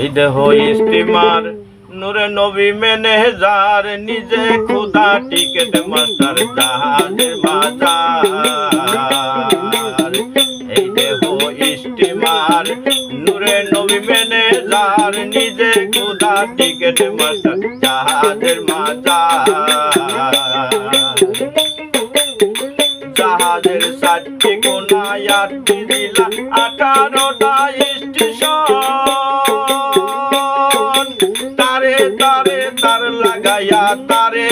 এই দেহ স্টিমার নূরে নবী মেনেজার নিজে খুদা টিকেট মাস্টার জাহাজের মাজার। এই দেহ স্টিমার নূরে নবী মেনেজার নিজে খুদা টিকেট মাস্টার জাহাজের মাজার। জাহাজের 4টি কোনায় 8টি জেলা 18টা স্টেশন। তারে তারে তার লাগাইয়া তারে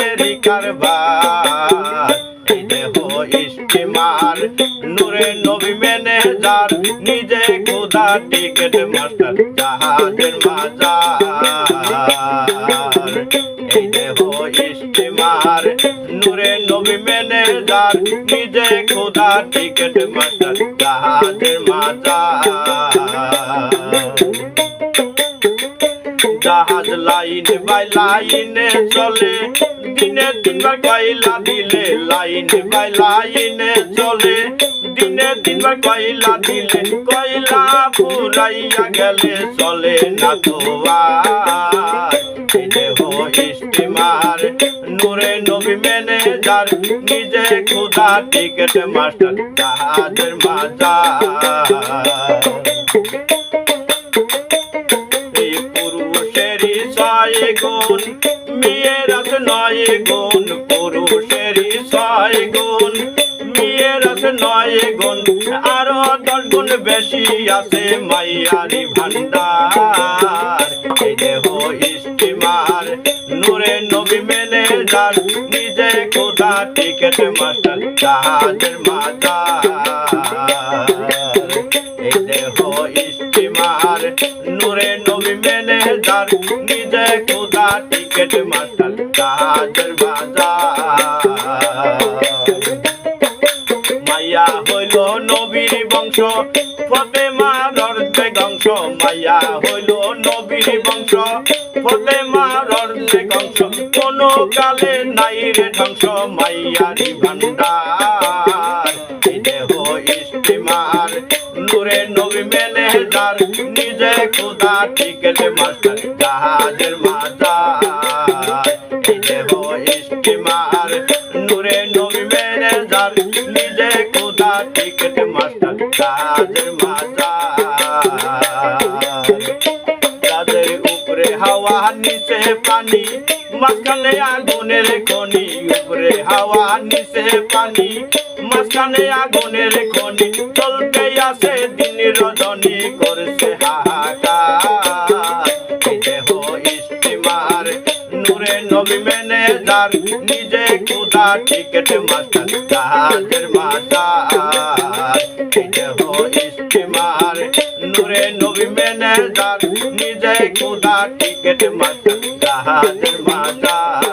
কারবার। এই দেহ স্টিমার নূরে নবী মেনেজার নিজে খুদা টিকেট মাস্টার জাহাজের মাজার। এই দেহ স্টিমার নূরে নবী মেনেজার নিজে খুদা টিকেট মাস্টার জাহাজের মাজার। জাহাজ লাইন বাই লাইনে চলে দিনে 3বার কয়লা দিলে। লাইন বাই লাইনে চলে দিনে 3বার কয়লা দিলে। কয়লা ফুরাইয়া গেলে চলে না তো আর। এই দেহ স্টিমার নূরে নবী মেনেজার নিজে খুদা টিকেট মাস্টার জাহাজের মাজার। পুরুষেরই 6 গুণ মেয়ের আছে 9 গুণ। পুরুষেরই 6 গুণ মেয়ের আছে 9 গুণ। আরো 10 গুণ বেশি আছে মাইয়ারি ভান্ডার। এই দেহ স্টিমার নূরে নবী মেনেজার নিজে খুদা টিকেট মাস্টার জাহাজের মাজার। এই দেহ স্টিমার নূরে নবী মেনেজার নিজে খুদা টিকেট মাস্টার জাহাজের মাজার। মাইয়া হইল নবীর বংশ ফাতেমার অর্ধেক অংশ। মাইয়া হইল নবীর বংশ ফাতেমার অর্ধেক অংশ। কোনো কালে নাই রে ধ্বংস মাইয়ারি ভান্ডার। এই দেহ স্টিমার নূরে নবী মেনেজার নিজে খুদা টিকেট মাস্টার জাহাজের মাজার। এই দেহ স্টিমার নূরে নবী মেনেজার নিজে খুদা টিকেট মাস্টার জাহাজের মাজার। যাদের উপরে হাওয়া নিচে পানি মাঝখানে আগুনের খনি। উপরে হাওয়া নিচে পানি মাঝখানে আগুনের খনি। চলতে আছে দিন রজনী করছে হাহাকার। এই দেহ স্টিমার নূরে নবী মেনেজার নিজে খুদা টিকেট মাস্টার জাহাজের মাজার। এই দেহ স্টিমার নূরে নবী মেনেজার নিজে খুদা টিকেট মাস্টার জাহাজের মাজার।